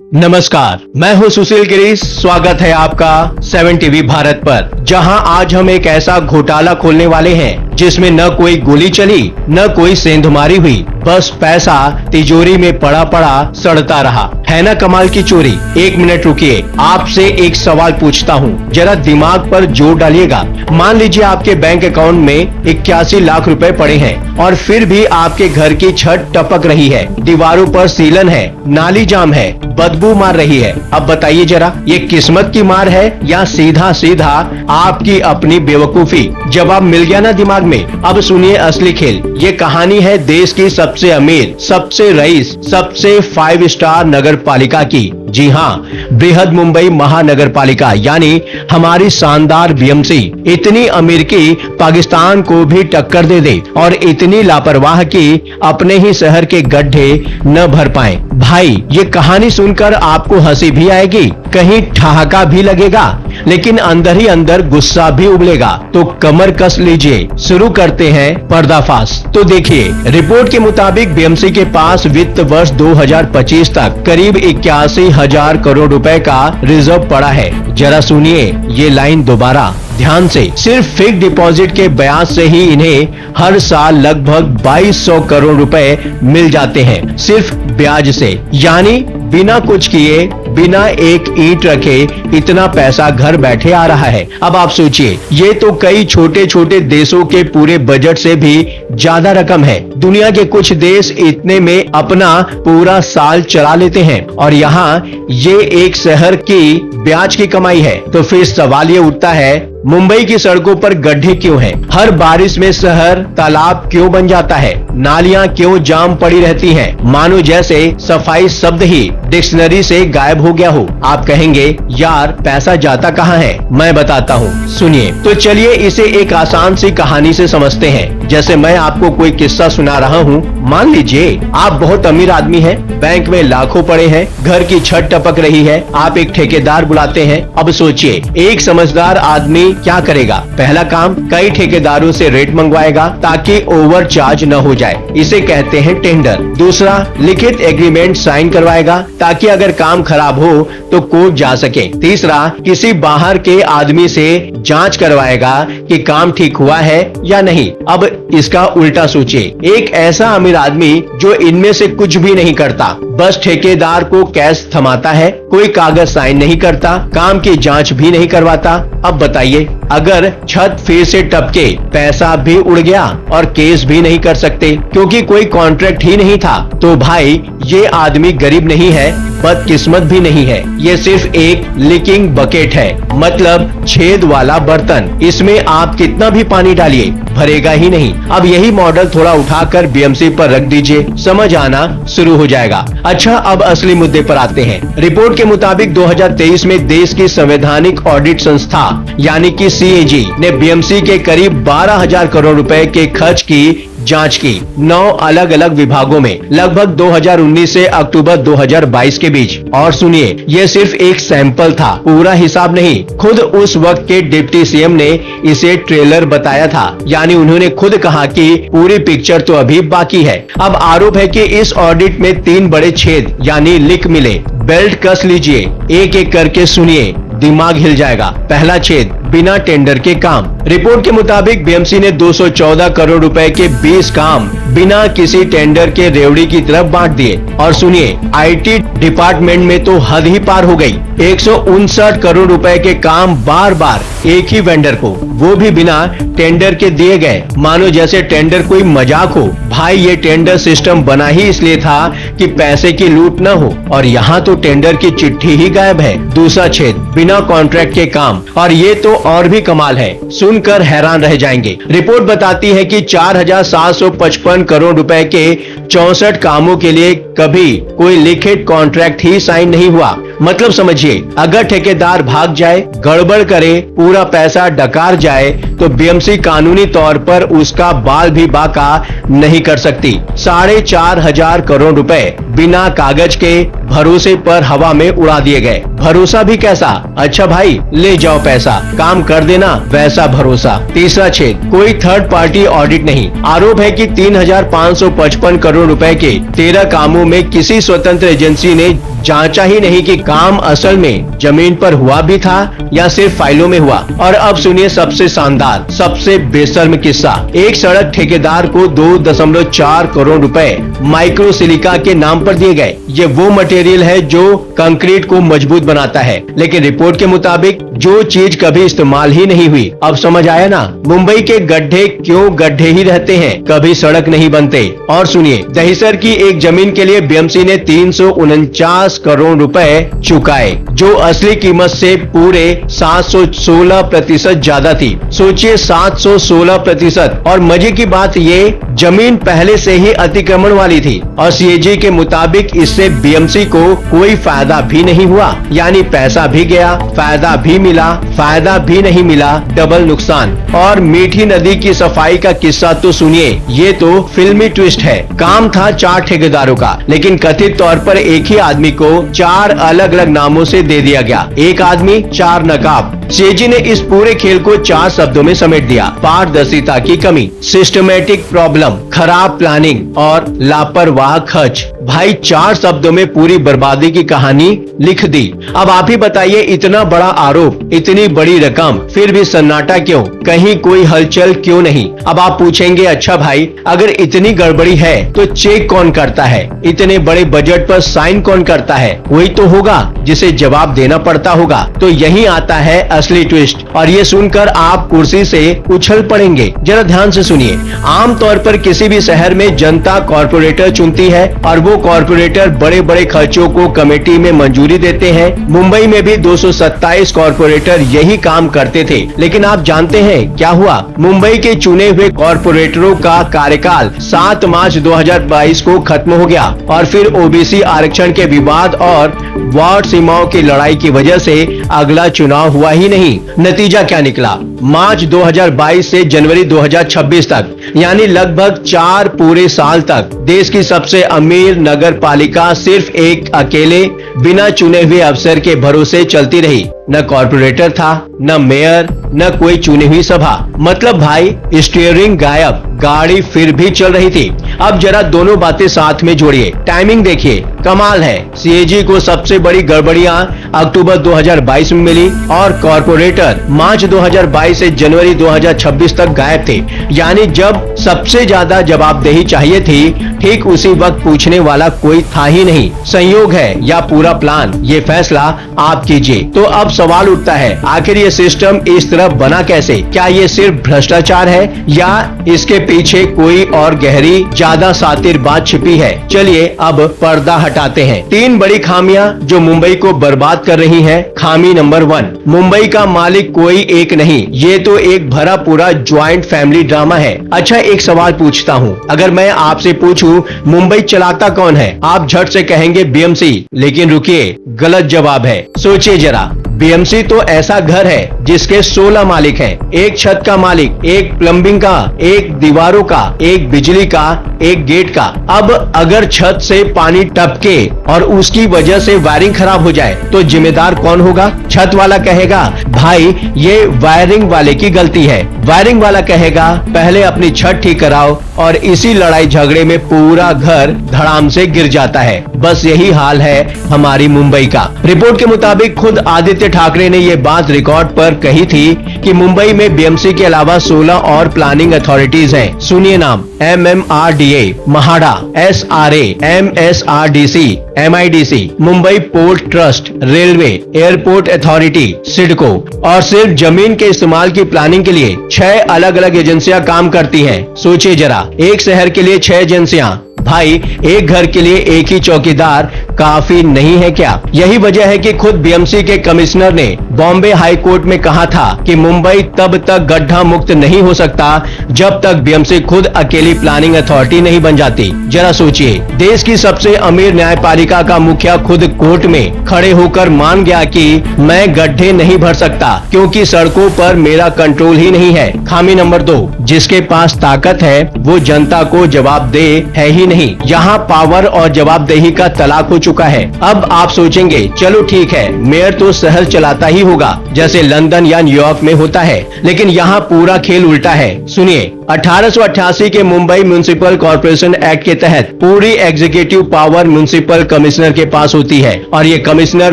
नमस्कार, मैं हूं सुशील गिरीश। स्वागत है आपका 7 टीवी भारत पर, जहां आज हम एक ऐसा घोटाला खोलने वाले हैं जिसमें न कोई गोली चली न कोई सेंधमारी हुई, बस पैसा तिजोरी में पड़ा पड़ा सड़ता रहा। है ना कमाल की चोरी। एक मिनट रुकिए, आपसे एक सवाल पूछता हूँ, जरा दिमाग पर जोर डालिएगा। मान लीजिए आपके बैंक अकाउंट में 81 लाख रुपए पड़े हैं और फिर भी आपके घर की छत टपक रही है, दीवारों पर सीलन है, नाली जाम है, बदबू मार रही है। अब बताइए जरा, ये किस्मत की मार है या सीधा सीधा आपकी अपनी बेवकूफी? जवाब मिल गया ना दिमाग में। अब सुनिए असली खेल। ये कहानी है देश की सबसे अमीर, सबसे रईस, सबसे 5 स्टार नगर पालिका की। जी हाँ, बृहद मुंबई महानगर पालिका यानी हमारी शानदार बीएमसी। इतनी अमीर की पाकिस्तान को भी टक्कर दे दे और इतनी लापरवाह की अपने ही शहर के गड्ढे न भर पाए। भाई, ये कहानी सुनकर आपको हंसी भी आएगी, कहीं ठहाका भी लगेगा, लेकिन अंदर ही अंदर गुस्सा भी उबलेगा। तो कमर कस लीजिए, शुरू करते हैं पर्दाफाश। तो देखिए, रिपोर्ट के मुताबिक बीएमसी के पास वित्त वर्ष 2025 तक करीब 81,000 करोड़ रुपए का रिजर्व पड़ा है। जरा सुनिए ये लाइन दोबारा ध्यान से। सिर्फ फिक्स डिपॉजिट के ब्याज से ही इन्हें हर साल लगभग 2200 करोड़ रुपए मिल जाते हैं, सिर्फ ब्याज से। यानी बिना कुछ किए, बिना एक ईंट रखे इतना पैसा घर बैठे आ रहा है। अब आप सोचिए, ये तो कई छोटे छोटे देशों के पूरे बजट से भी ज्यादा रकम है। दुनिया के कुछ देश इतने में अपना पूरा साल चला लेते हैं और यहाँ ये एक शहर की ब्याज की कमाई है। तो फिर सवाल ये उठता है, मुंबई की सड़कों पर गड्ढे क्यों हैं? हर बारिश में शहर तालाब क्यों बन जाता है? नालियां क्यों जाम पड़ी रहती हैं? मानो जैसे सफाई शब्द ही डिक्शनरी से गायब हो गया हो। आप कहेंगे यार पैसा जाता कहाँ है? मैं बताता हूँ, सुनिए। तो चलिए इसे एक आसान सी कहानी से समझते हैं। जैसे मैं आपको कोई किस्सा सुना रहा हूँ। मान लीजिए आप बहुत अमीर आदमी हैं, बैंक में लाखों पड़े हैं, घर की छत टपक रही है, आप एक ठेकेदार बुलाते हैं। अब सोचिए, एक समझदार आदमी क्या करेगा? पहला काम, कई ठेकेदारों से रेट मंगवाएगा ताकि ओवर चार्ज न हो जाए, इसे कहते हैं टेंडर। दूसरा, लिखित एग्रीमेंट साइन करवाएगा ताकि अगर काम खराब हो तो कोर्ट जा सके। तीसरा, किसी बाहर के आदमी से जांच करवाएगा कि काम ठीक हुआ है या नहीं। अब इसका उल्टा सोचिए, एक ऐसा अमीर आदमी जो इनमें से कुछ भी नहीं करता, बस ठेकेदार को कैश थमाता है, कोई कागज साइन नहीं करता, काम की जांच भी नहीं करवाता। अब बताइए, अगर छत फिर से टपके, पैसा भी उड़ गया और केस भी नहीं कर सकते क्योंकि कोई कॉन्ट्रैक्ट ही नहीं था, तो भाई ये आदमी गरीब नहीं है, बदकिस्मत भी नहीं है। ये सिर्फ एक लीकिंग बकेट है, मतलब छेद वाला बर्तन। इसमें आप कितना भी पानी डालिए भरेगा ही नहीं। अब यही मॉडल थोड़ा उठाकर बीएमसी पर रख दीजिए, समझ आना शुरू हो जाएगा। अच्छा, अब असली मुद्दे पर आते हैं। रिपोर्ट के मुताबिक 2023 में देश की संवैधानिक ऑडिट संस्था यानी कि सीएजी ने बीएमसी के करीब 12,000 करोड़ रुपए के खर्च की जांच की 9 अलग अलग विभागों में, लगभग 2019 से अक्टूबर 2022 के बीच। और सुनिए, ये सिर्फ एक सैंपल था, पूरा हिसाब नहीं। खुद उस वक्त के डिप्टी सीएम ने इसे ट्रेलर बताया था, यानी उन्होंने खुद कहा कि पूरी पिक्चर तो अभी बाकी है। अब आरोप है कि इस ऑडिट में 3 बड़े छेद यानी लीक मिले। बेल्ट कस लीजिए, एक एक करके सुनिए, दिमाग हिल जाएगा। पहला छेद, बिना टेंडर के काम। रिपोर्ट के मुताबिक बीएमसी ने 214 करोड़ रुपए के 20 काम बिना किसी टेंडर के रेवड़ी की तरफ बांट दिए। और सुनिए, आईटी डिपार्टमेंट में तो हद ही पार हो गई। 159 करोड़ रुपए के काम बार बार एक ही वेंडर को, वो भी बिना टेंडर के दिए गए, मानो जैसे टेंडर कोई मजाक हो। भाई, ये टेंडर सिस्टम बना ही इसलिए था कि पैसे की लूट न हो, और यहाँ तो टेंडर की चिट्ठी ही गायब है। दूसरा छेद, बिना कॉन्ट्रैक्ट के काम। और ये तो और भी कमाल है, सुनकर हैरान रह जाएंगे। रिपोर्ट बताती है कि 4,755 करोड़ रुपए के 64 कामों के लिए कभी कोई लिखित कॉन्ट्रैक्ट ही साइन नहीं हुआ। मतलब समझिए, अगर ठेकेदार भाग जाए, गड़बड़ करे, पूरा पैसा डकार जाए तो बीएमसी कानूनी तौर पर उसका बाल भी बाका नहीं कर सकती। 4,500 करोड़ रुपए बिना कागज के भरोसे पर हवा में उड़ा दिए गए। भरोसा भी कैसा? अच्छा भाई ले जाओ पैसा, काम कर देना, वैसा भरोसा। तीसरा छेद, कोई थर्ड पार्टी ऑडिट नहीं। आरोप है कि 3,555 करोड़ रुपए के 13 कामों में किसी स्वतंत्र एजेंसी ने जांचा ही नहीं कि काम असल में जमीन पर हुआ भी था या सिर्फ फाइलों में हुआ। और अब सुनिए सबसे शानदार, सबसे बेशर्म किस्सा। एक सड़क ठेकेदार को 2.4 करोड़ रुपए माइक्रो सिलिका के नाम पर दिए गए। ये वो मटेरियल है जो कंक्रीट को मजबूत बनाता है, लेकिन रिपोर्ट के मुताबिक जो चीज कभी इस्तेमाल ही नहीं हुई। अब समझ आया ना मुंबई के गड्ढे क्यों गड्ढे ही रहते हैं, कभी सड़क नहीं बनते। और सुनिए, दहिसर की एक जमीन के लिए बीएमसी ने 349 करोड़ रुपए चुकाए, जो असली कीमत से पूरे 716% ज्यादा थी। सोचिए 716%। और मजे की बात ये जमीन पहले से ही अतिक्रमण वाली थी और सीएजी के मुताबिक इससे बीएमसी को कोई फायदा भी नहीं हुआ। यानी पैसा भी गया, फायदा भी मिला, फायदा भी नहीं मिला, डबल नुकसान। और मीठी नदी की सफाई का किस्सा तो सुनिए, ये तो फिल्मी ट्विस्ट है। काम था 4 ठेकेदारों का, लेकिन कथित तौर पर एक ही आदमी को 4 अलग अलग नामों से दे दिया गया। एक आदमी 4 नकाब। सीएजी ने इस पूरे खेल को 4 शब्दों में समेट दिया: पारदर्शिता की कमी, सिस्टमेटिक प्रॉब्लम, खराब प्लानिंग और लापरवाह खर्च। भाई 4 शब्दों में पूरी बर्बादी की कहानी लिख दी। अब आप ही बताइए, इतना बड़ा आरोप, इतनी बड़ी रकम, फिर भी सन्नाटा क्यों? कहीं कोई हलचल क्यों नहीं? अब आप पूछेंगे, अच्छा भाई अगर इतनी गड़बड़ी है तो चेक कौन करता है? इतने बड़े बजट पर साइन कौन करता है? कोई तो होगा जिसे जवाब देना पड़ता होगा। तो यही आता है असली ट्विस्ट, और ये सुनकर आप कुर्सी से उछल पड़ेंगे। जरा ध्यान से सुनिए। आमतौर पर किसी भी शहर में जनता कॉर्पोरेटर चुनती है और वो कॉर्पोरेटर बड़े बड़े खर्चों को कमेटी में मंजूरी देते हैं। मुंबई में भी 227 कॉर्पोरेटर यही काम करते थे, लेकिन आप जानते हैं क्या हुआ? मुंबई के चुने हुए कॉर्पोरेटरों का कार्यकाल 7 मार्च 2022 को खत्म हो गया और फिर ओबीसी आरक्षण के विवाद और वार्ड सीमाओं की लड़ाई की वजह से अगला चुनाव हुआ ही नहीं। नतीजा क्या निकला? मार्च 2022 से जनवरी 2026 तक, यानी लगभग 4 पूरे साल तक देश की सबसे अमीर नगर पालिका सिर्फ एक अकेले बिना चुने हुए अफसर के भरोसे चलती रही। न कॉर्पोरेटर था, न मेयर, न कोई चुनी हुई सभा। मतलब भाई स्टीयरिंग गायब, गाड़ी फिर भी चल रही थी। अब जरा दोनों बातें साथ में जोड़िए। टाइमिंग देखिए, कमाल है। सीएजी को सबसे बड़ी गड़बड़ियां अक्टूबर 2022 में मिली और कॉर्पोरेटर मार्च 2022 से जनवरी 2026 तक गायब थे। यानी जब सबसे ज्यादा जवाबदेही चाहिए थी, ठीक उसी वक्त पूछने वाला कोई था ही नहीं। संयोग है या पूरा प्लान, ये फैसला आप कीजिए। तो अब सवाल उठता है, आखिर ये सिस्टम इस तरह बना कैसे? क्या ये सिर्फ भ्रष्टाचार है या इसके पीछे कोई और गहरी ज्यादा सातिर बात छिपी है? चलिए अब पर्दा हटाते हैं। 3 बड़ी खामियां जो मुंबई को बर्बाद कर रही हैं। खामी नंबर 1, मुंबई का मालिक कोई एक नहीं, ये तो एक भरा पूरा ज्वाइंट फैमिली ड्रामा है। अच्छा एक सवाल पूछता हूँ, अगर मैं आपसे पूछूं मुंबई चलाता कौन है? आप झट से कहेंगे बीएमसी, लेकिन रुकिए, गलत जवाब है। सोचिए जरा, बीएमसी तो ऐसा घर है जिसके 16 मालिक हैं। एक छत का मालिक, एक प्लम्बिंग का, एक दीवारों का, एक बिजली का, एक गेट का। अब अगर छत से पानी टपके और उसकी वजह से वायरिंग खराब हो जाए तो जिम्मेदार कौन होगा? छत वाला कहेगा भाई ये वायरिंग वाले की गलती है। वायरिंग वाला कहेगा पहले अपनी छत ठीक कराओ, और इसी लड़ाई झगड़े में पूरा घर धड़ाम से गिर जाता है। बस यही हाल है हमारी मुंबई का। रिपोर्ट के मुताबिक खुद आदित्य ठाकरे ने ये बात रिकॉर्ड पर कही थी कि मुंबई में बीएमसी के अलावा 16 और प्लानिंग अथॉरिटीज हैं। सुनिए नाम: MMRDA, MHADA, SRA, MSRDC, MIDC, Mumbai port trust, railway, airport authority, CIDCO. और सिर्फ जमीन के इस्तेमाल की प्लानिंग के लिए 6 अलग अलग एजेंसियां काम करती हैं। सोचिए जरा, एक शहर के लिए 6 एजेंसियां। भाई एक घर के लिए एक ही चौकीदार काफी नहीं है क्या? यही वजह है कि खुद बीएमसी के कमिश्नर ने बॉम्बे हाई कोर्ट में कहा था कि मुंबई तब तक गड्ढा मुक्त नहीं हो सकता जब तक बीएमसी खुद अकेली प्लानिंग अथॉरिटी नहीं बन जाती। जरा सोचिए, देश की सबसे अमीर न्यायपालिका का मुखिया खुद कोर्ट में खड़े होकर मान गया कि मैं गड्ढे नहीं भर सकता क्योंकि सड़कों पर मेरा कंट्रोल ही नहीं है। खामी नंबर 2, जिसके पास ताकत है वो जनता को जवाबदेह है ही नहीं। यहाँ पावर और जवाबदेही का तलाक हो चुका है। अब आप सोचेंगे चलो ठीक है, मेयर तो शहर चलाता ही होगा जैसे लंदन या न्यूयॉर्क में होता है, लेकिन यहाँ पूरा खेल उल्टा है। सुनिए, 1888 के मुंबई म्युनिसिपल कॉर्पोरेशन एक्ट के तहत पूरी एग्जीक्यूटिव पावर म्युनिसिपल कमिश्नर के पास होती है और ये कमिश्नर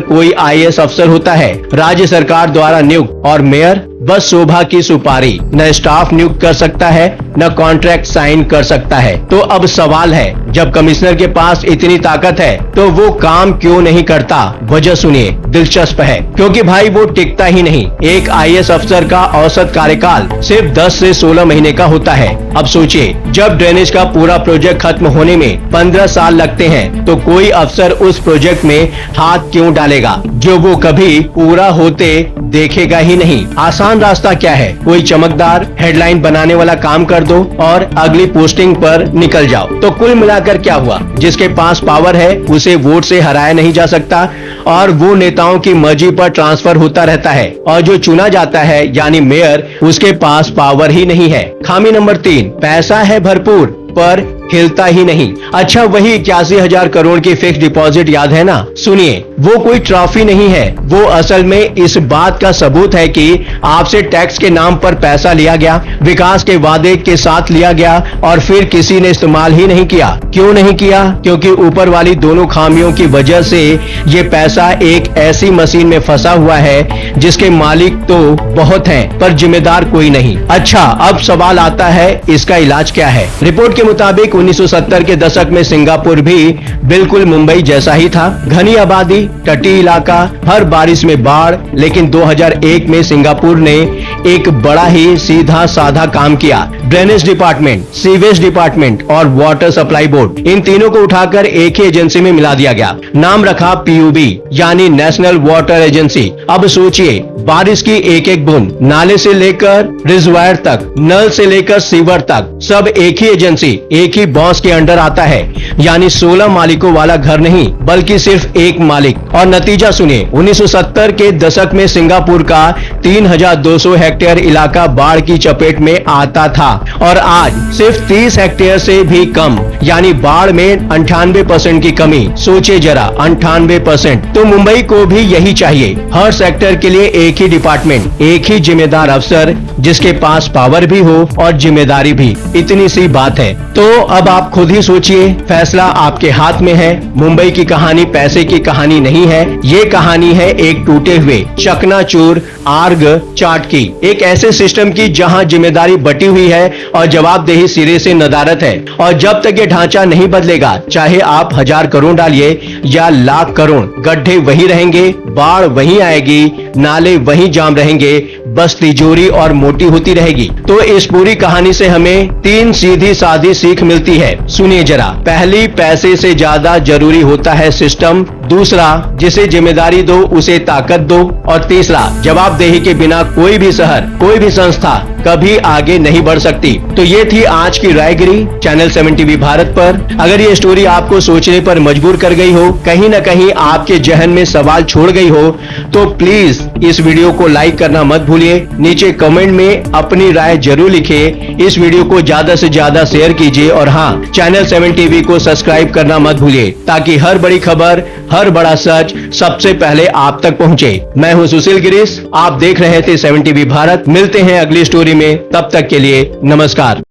कोई आईएएस अफसर होता है, राज्य सरकार द्वारा नियुक्त, और मेयर बस शोभा की सुपारी, न स्टाफ नियुक्त कर सकता है न कॉन्ट्रैक्ट साइन कर सकता है। तो अब सवाल है, जब कमिश्नर के पास इतनी ताकत है तो वो काम क्यों नहीं करता? वजह सुनिए, दिलचस्प है, क्योंकि भाई वो टिकता ही नहीं। एक आईएएस अफसर का औसत कार्यकाल सिर्फ 10 से 16 महीने का होता है। अब सोचिए, जब ड्रेनेज का पूरा प्रोजेक्ट खत्म होने में 15 साल लगते हैं तो कोई अफसर उस प्रोजेक्ट में हाथ क्यों डालेगा जो वो कभी पूरा होते देखेगा ही नहीं। आसान रास्ता क्या है? कोई चमकदार हेडलाइन बनाने वाला काम कर दो और अगली पोस्टिंग पर निकल जाओ। तो कुल मिलाकर क्या हुआ? जिसके पास पावर है उसे वोट से हराया नहीं जा सकता और वो नेताओं की मर्जी पर ट्रांसफर होता रहता है, और जो चुना जाता है यानी मेयर, उसके पास पावर ही नहीं है। खामी नंबर 3, पैसा है भरपूर पर हिलता ही नहीं। अच्छा, वही 81,000 करोड़ की फिक्स डिपॉजिट याद है ना? सुनिए, वो कोई ट्रॉफी नहीं है, वो असल में इस बात का सबूत है कि आपसे टैक्स के नाम पर पैसा लिया गया, विकास के वादे के साथ लिया गया और फिर किसी ने इस्तेमाल ही नहीं किया। क्यों नहीं किया? क्योंकि ऊपर वाली दोनों खामियों की वजह से ये पैसा एक ऐसी मशीन में फंसा हुआ है जिसके मालिक तो बहुत हैं पर जिम्मेदार कोई नहीं। अच्छा, अब सवाल आता है, इसका इलाज क्या है? रिपोर्ट के मुताबिक 1970 के दशक में सिंगापुर भी बिल्कुल मुंबई जैसा ही था। घनी आबादी, तटीय इलाका, हर बारिश में बाढ़। लेकिन 2001 में सिंगापुर ने एक बड़ा ही सीधा साधा काम किया। ड्रेनेज डिपार्टमेंट, सीवेज डिपार्टमेंट और वाटर सप्लाई बोर्ड, इन तीनों को उठाकर एक ही एजेंसी में मिला दिया गया। नाम रखा पीयूबी यानी नेशनल वाटर एजेंसी। अब सोचिए, बारिश की एक एक बूंद, नाले से लेकर रिजर्वायर तक, नल से लेकर सीवर तक, सब एक ही एजेंसी, एक ही बॉस के अंडर आता है। यानी 16 मालिकों वाला घर नहीं बल्कि सिर्फ एक मालिक। और नतीजा सुनिए, 1970 के दशक में सिंगापुर का 3,200 हेक्टेयर इलाका बाढ़ की चपेट में आता था और आज सिर्फ 30 हेक्टेयर से भी कम, यानी बाढ़ में 98% की कमी। सोचिए जरा, 98%। तो मुंबई को भी यही चाहिए, हर सेक्टर के लिए एक ही डिपार्टमेंट, एक ही जिम्मेदार अफसर जिसके पास पावर भी हो और जिम्मेदारी भी। इतनी सी बात है। तो अब आप खुद ही सोचिए, फैसला आपके हाथ में है। मुंबई की कहानी पैसे की कहानी नहीं है, ये कहानी है एक टूटे हुए चकनाचूर आर्ग चार्ट की, एक ऐसे सिस्टम की जहां जिम्मेदारी बटी हुई है और जवाबदेही सिरे से नदारत है। और जब तक ये ढांचा नहीं बदलेगा, चाहे आप 1000 करोड़ डालिए या लाख करोड़, गड्ढे वही रहेंगे, बाढ़ वही आएगी, नाले वही जाम रहेंगे, बस तिजोरी और मोटी होती रहेगी। तो इस पूरी कहानी से हमें 3 सीधी सादी सीख मिलती है। सुनिए जरा, पहली, पैसे से ज्यादा जरूरी होता है सिस्टम। दूसरा, जिसे जिम्मेदारी दो उसे ताकत दो। और तीसरा, जवाबदेही के बिना कोई भी शहर, कोई भी संस्था कभी आगे नहीं बढ़ सकती। तो ये थी आज की रायगिरी चैनल 7 टीवी भारत पर। अगर ये स्टोरी आपको सोचने पर मजबूर कर गई हो, कहीं न कहीं आपके जहन में सवाल छोड़ गई हो, तो प्लीज इस वीडियो को लाइक करना मत भूलिए। नीचे कमेंट में अपनी राय जरूर लिखिए। इस वीडियो को ज्यादा से ज्यादा शेयर कीजिए और हाँ, चैनल 7 टीवी को सब्सक्राइब करना मत भूलिए ताकि हर बड़ी खबर, हर बड़ा सच सबसे पहले आप तक पहुंचे। मैं हूं सुशील गिरीश, आप देख रहे थे 7 टीवी भारत। मिलते हैं अगली स्टोरी में, तब तक के लिए नमस्कार।